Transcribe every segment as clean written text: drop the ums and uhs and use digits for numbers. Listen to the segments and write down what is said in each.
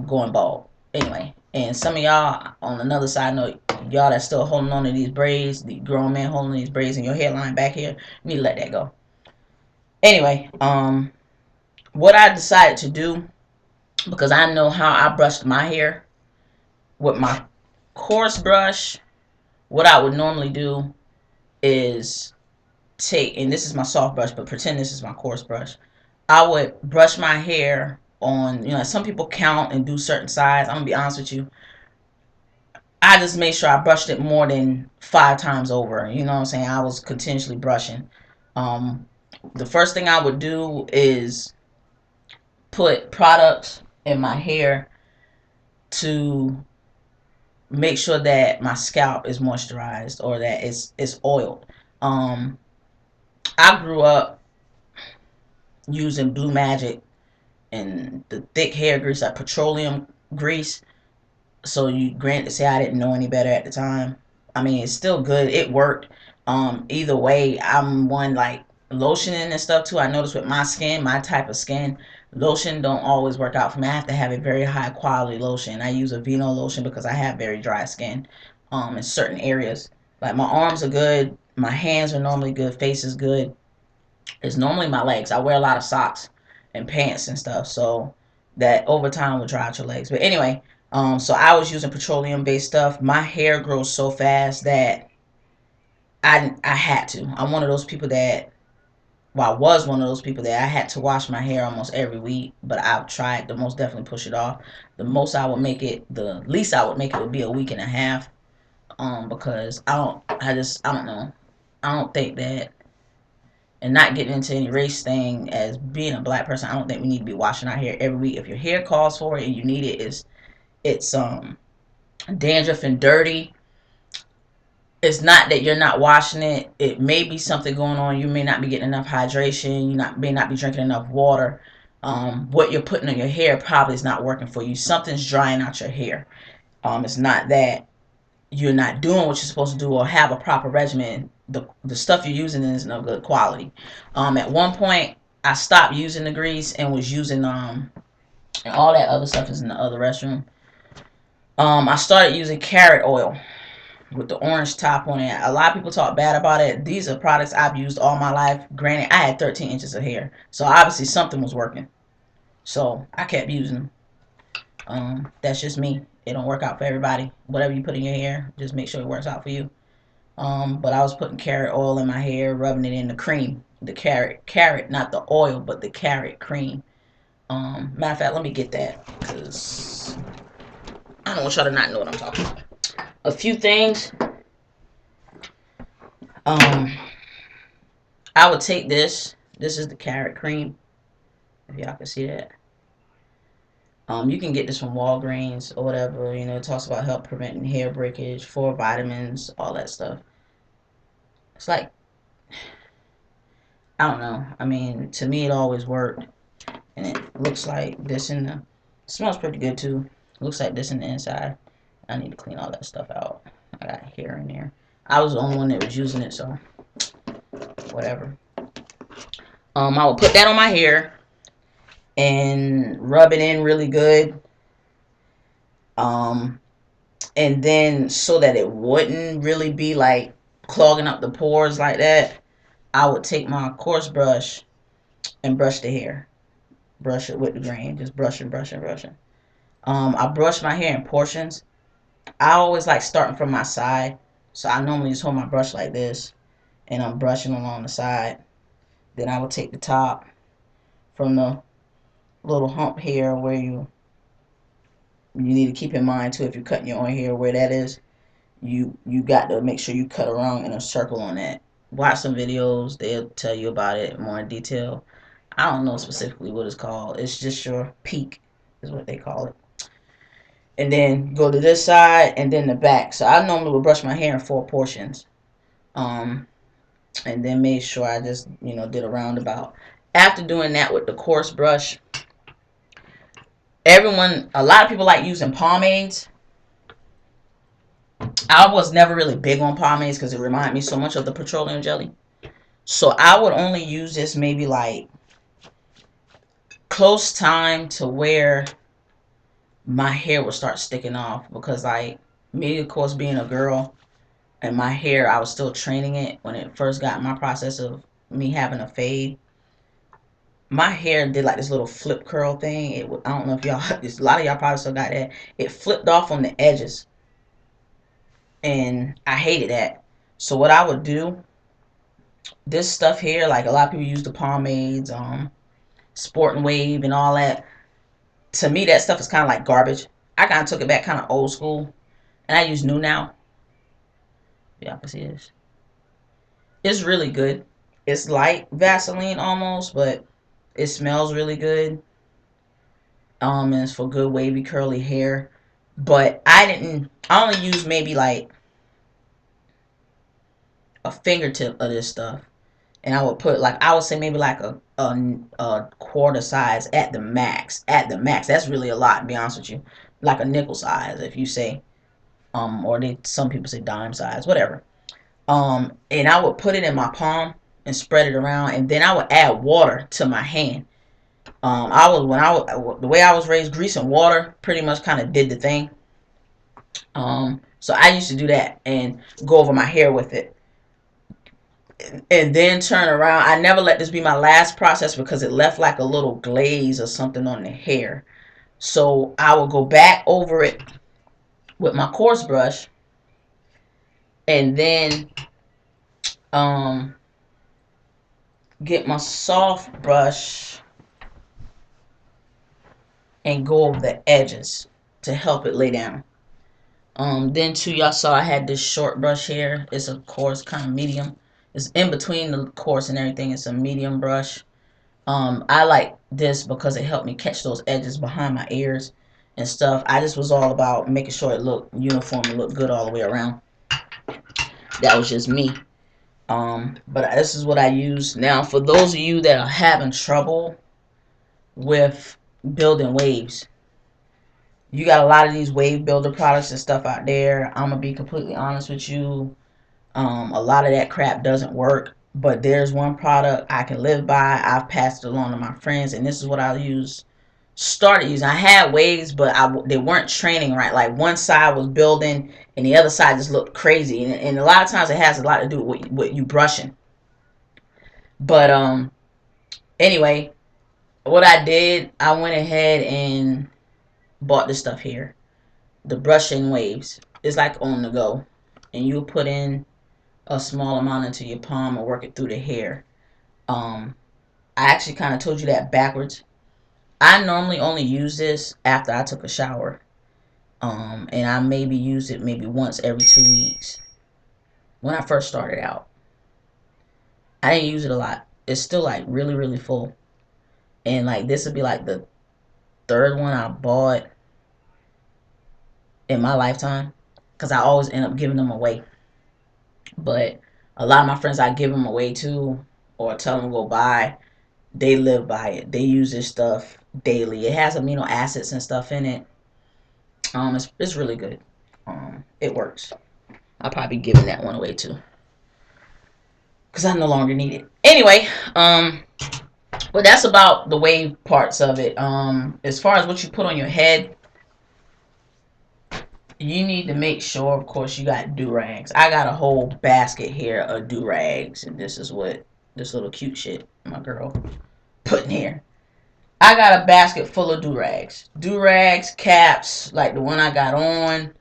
going bald. Anyway, and some of y'all, on another side note, y'all that's still holding on to these braids, the grown man holding these braids in your hairline back here, you need to let that go. Anyway, what I decided to do, because I know how I brushed my hair with my coarse brush, what I would normally do is take, and this is my soft brush, but pretend this is my coarse brush. I would brush my hair on, some people count and do certain size. I'm gonna be honest with you. I just made sure I brushed it more than 5 times over. You know what I'm saying? I was continuously brushing. Um, the first thing I would do is put products in my hair to make sure that my scalp is moisturized or that it's oiled. Um, I grew up using Blue Magic and the thick hair grease, like petroleum grease. So you grant to say I didn't know any better at the time. I mean, it's still good. It worked. Either way, I'm one like lotioning and stuff too. I noticed with my skin, my type of skin, lotion don't always work out for me. I have to have a very high quality lotion. I use a Vino lotion because I have very dry skin in certain areas. Like my arms are good, my hands are normally good, face is good. It's normally my legs. I wear a lot of socks and pants and stuff, so that over time will dry out your legs. But anyway, so I was using petroleum based stuff. My hair grows so fast that I had to. I'm one of those people that, well, I was one of those people that I had to wash my hair almost every week, but I've tried to most definitely push it off. The most I would make it, the least I would make it would be a week and a half. Because I don't know. I don't think that, and not getting into any race thing, as being a black person, I don't think we need to be washing our hair every week. If your hair calls for it and you need it, it's dandruff and dirty. It's not that you're not washing it. It may be something going on. You may not be getting enough hydration. May not be drinking enough water. What you're putting on your hair probably is not working for you. Something's drying out your hair. It's not that you're not doing what you're supposed to do or have a proper regimen. The stuff you're using isn't of good quality. At one point, I stopped using the grease and was using and all that other stuff is in the other restroom. I started using carrot oil with the orange top on it. A lot of people talk bad about it. These are products I've used all my life. Granted, I had 13 inches of hair, so obviously something was working. So I kept using them. That's just me. It don't work out for everybody. Whatever you put in your hair, just make sure it works out for you. But I was putting carrot oil in my hair, rubbing it in the cream. The carrot, not the oil, but the carrot cream. Matter of fact, let me get that because I don't want y'all to not know what I'm talking about. A few things. I would take this. This is the carrot cream. If y'all can see that. You can get this from Walgreens or whatever. It talks about help preventing hair breakage, 4 vitamins, all that stuff. It's like, I don't know. I mean, to me, it always worked. And it looks like this in the, it smells pretty good too. It looks like this in the inside. I need to clean all that stuff out. I got hair in there. I was the only one that was using it, so whatever. I will put that on my hair and rub it in really good. And then so that it wouldn't really be like clogging up the pores like that, I would take my coarse brush and brush the hair. Brush it with the grain. Just brushing. I brush my hair in portions. I always like starting from my side. So I normally just hold my brush like this and I'm brushing along the side. Then I will take the top from the little hump here where you need to keep in mind too, if you're cutting your own hair, where that is, you got to make sure you cut around in a circle on that. Watch some videos, they'll tell you about it more in detail. I don't know specifically what it's called. It's just your peak is what they call it. And then go to this side and then the back. So I normally would brush my hair in 4 portions. And then make sure I just, did a roundabout. After doing that with the coarse brush, a lot of people like using pomades. I was never really big on pomades because it reminded me so much of the petroleum jelly. So I would only use this maybe like close time to where my hair would start sticking off because, like, me, of course, being a girl, and my hair, I was still training it when it first got my process of me having a fade. My hair did like this little flip curl thing. I don't know if y'all, a lot of y'all probably still got that. It flipped off on the edges, and I hated that. So what I would do, this stuff here, like a lot of people use the pomades, Sport and Wave and all that. To me, that stuff is kind of like garbage. I kind of took it back kind of old school, and I use new now. Y'all can see this. It's really good. It's like Vaseline almost, but it smells really good. And it's for good wavy curly hair. But I only use maybe like a fingertip of this stuff. And I would put, like, I would say maybe like a quarter size at the max. At the max. That's really a lot, to be honest with you. Like a nickel size, if you say. Or some people say dime size, whatever. And I would put it in my palm and spread it around, and then I would add water to my hand. The way I was raised, grease and water pretty much kind of did the thing. So I used to do that and go over my hair with it, and then turn around. I never let this be my last process because it left like a little glaze or something on the hair. So I will go back over it with my coarse brush, and then get my soft brush and go over the edges to help it lay down. Then too, y'all saw I had this short brush here. It's a coarse, kind of medium. It's in between the coarse and everything. It's a medium brush. I like this because it helped me catch those edges behind my ears and stuff. I just was all about making sure it looked uniform and looked good all the way around. That was just me. But this is what I use. Now, for those of you that are having trouble with building waves, you got a lot of these wave builder products and stuff out there. I'm gonna be completely honest with you. A lot of that crap doesn't work, but there's one product I can live by. I've passed it along to my friends, and this is what I started using. I had waves, but they weren't training right. Like, one side was building and the other side just looked crazy, and a lot of times it has a lot to do with you brushing. But anyway, what I did, I went ahead and bought this stuff here, the brushing waves. It's like on the go, and you put in a small amount into your palm and work it through the hair. I actually kind of told you that backwards. I normally only use this after I took a shower. And I maybe use it maybe once every 2 weeks. When I first started out, I didn't use it a lot. It's still like really, really full. And like this would be like the third one I bought in my lifetime, because I always end up giving them away. But a lot of my friends I give them away to, or tell them to go buy, they live by it. They use this stuff daily. It has amino acids and stuff in it. It's really good. It works. I'll probably be giving that one away too, because I no longer need it. Anyway, but that's about the wave parts of it. As far as what you put on your head, you need to make sure, of course, you got do-rags. I got a whole basket here of do-rags, and this is what this little cute shit my girl put in here. I got a basket full of do-rags. Do-rags, caps, like the one I got on,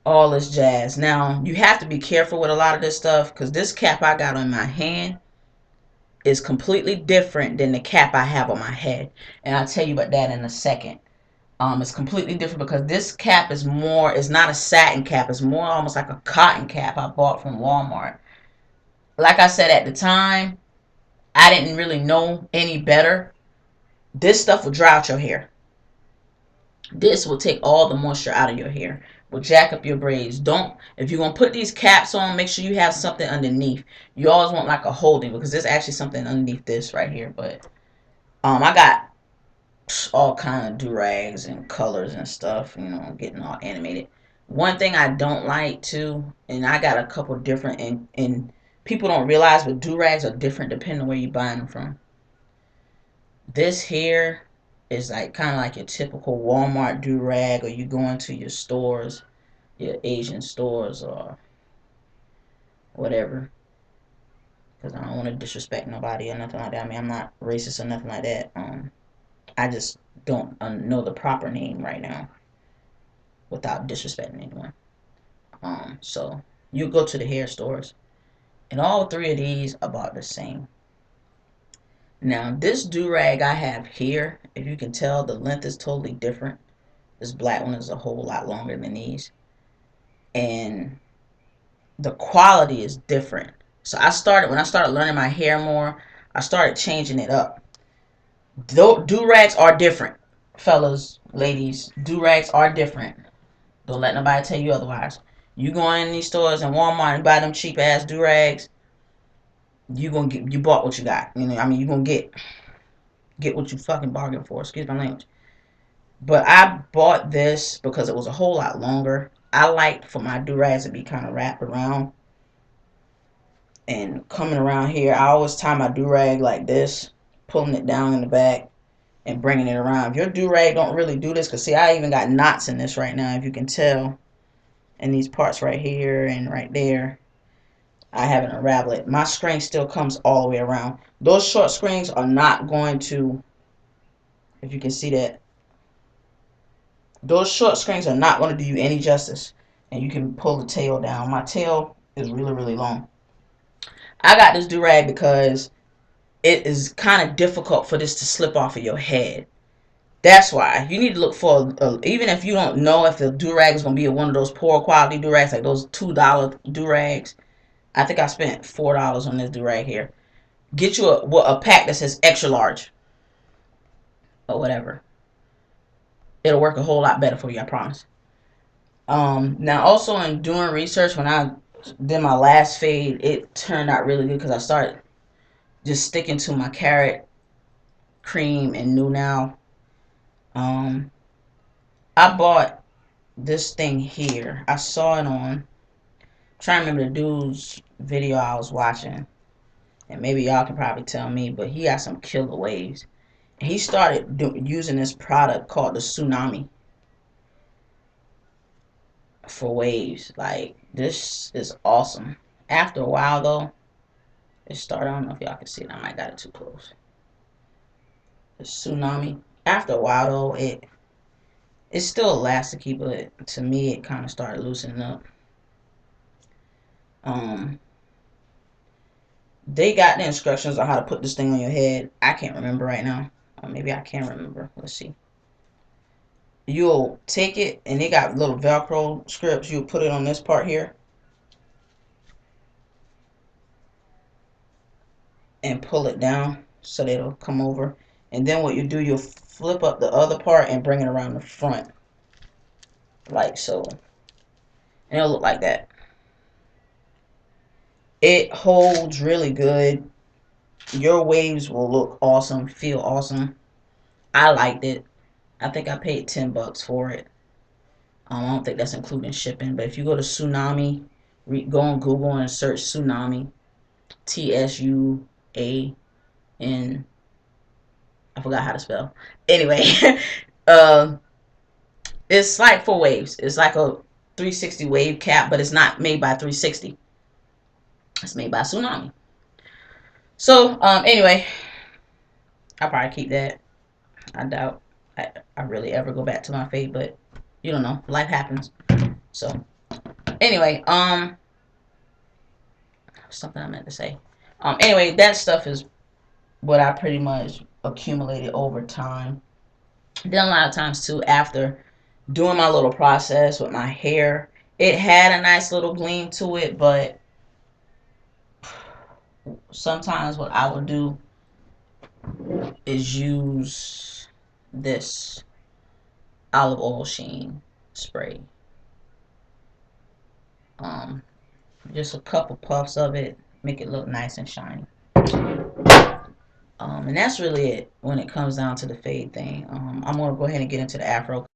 all this jazz. Now, you have to be careful with a lot of this stuff, because this cap I got on my hand is completely different than the cap I have on my head. And I'll tell you about that in a second. It's completely different because this cap is more, it's not a satin cap. It's more almost like a cotton cap I bought from Walmart. Like I said, at the time, I didn't really know any better. This stuff will dry out your hair. This will take all the moisture out of your hair. Will jack up your braids. If you're going to put these caps on, make sure you have something underneath. You always want like a holding, because there's actually something underneath this right here. But I got all kind of do-rags and colors and stuff, getting all animated. One thing I don't like too, and I got a couple different, and people don't realize, but do-rags are different depending on where you're buying them from. This here It's like kind of like your typical Walmart do-rag, or you go into your stores, your Asian stores or whatever. Because I don't want to disrespect nobody or nothing like that. I mean, I'm not racist or nothing like that. I just don't know the proper name right now without disrespecting anyone. So you go to the hair stores, and all three of these are about the same. Now, this do-rag I have here, if you can tell, the length is totally different. This black one is a whole lot longer than these. And the quality is different. So when I started learning my hair more, I started changing it up. Do-rags are different. Fellas, ladies, do-rags are different. Don't let nobody tell you otherwise. You go in these stores and Walmart and buy them cheap ass do-rags, you bought what you got. You know, I mean, you gonna get what you fucking bargained for. Excuse my language. But I bought this because it was a whole lot longer. I like for my do-rags to be kind of wrapped around and coming around here. I always tie my do-rag like this, pulling it down in the back and bringing it around. If your do-rag don't really do this, because see, I even got knots in this right now, if you can tell, in these parts right here and right there. I haven't unraveled it. My string still comes all the way around. Those short strings are not going to, if you can see that, those short strings are not going to do you any justice. And you can pull the tail down. My tail is really, really long. I got this do-rag because it is kind of difficult for this to slip off of your head. That's why you need to look for, even if you don't know if the do-rag is going to be one of those poor quality do-rags, like those $2 do-rags. I think I spent $4 on this do-rag here. Get you a pack that says extra large or whatever. It'll work a whole lot better for you, I promise. Now also in doing research, when I did my last fade, it turned out really good because I started just sticking to my carrot cream and new now. I bought this thing here. I saw it on, I'm trying to remember the dude's video I was watching, and maybe y'all can probably tell me, but he got some killer waves. And he started using this product called the Tsunami for waves. Like, this is awesome. After a while though, it started, I don't know if y'all can see it, I might got it too close. The Tsunami. After a while though, it's still elasticy, but to me it kind of started loosening up. They got the instructions on how to put this thing on your head. I can't remember right now. Or maybe I can remember. Let's see. You'll take it, and they got little Velcro strips. You'll put it on this part here. And pull it down so that it'll come over. And then what you do, you'll flip up the other part and bring it around the front. Like so. And it'll look like that. It holds really good. Your waves will look awesome, feel awesome. I liked it. I think I paid $10 for it. I don't think that's including shipping. But if you go to Tsunami, go on Google and search Tsunami. Tsuan. I forgot how to spell. Anyway, it's like for waves. It's like a 360 wave cap, but it's not made by 360. It's made by Tsunami. So, anyway, I'll probably keep that. I doubt I really ever go back to my fade, but you don't know. Life happens. So, anyway, something I meant to say. Anyway, that stuff is what I pretty much accumulated over time. Then a lot of times too, after doing my little process with my hair, it had a nice little gleam to it, but sometimes what I will do is use this olive oil sheen spray. Just a couple puffs of it, make it look nice and shiny. And that's really it when it comes down to the fade thing. I'm going to go ahead and get into the afro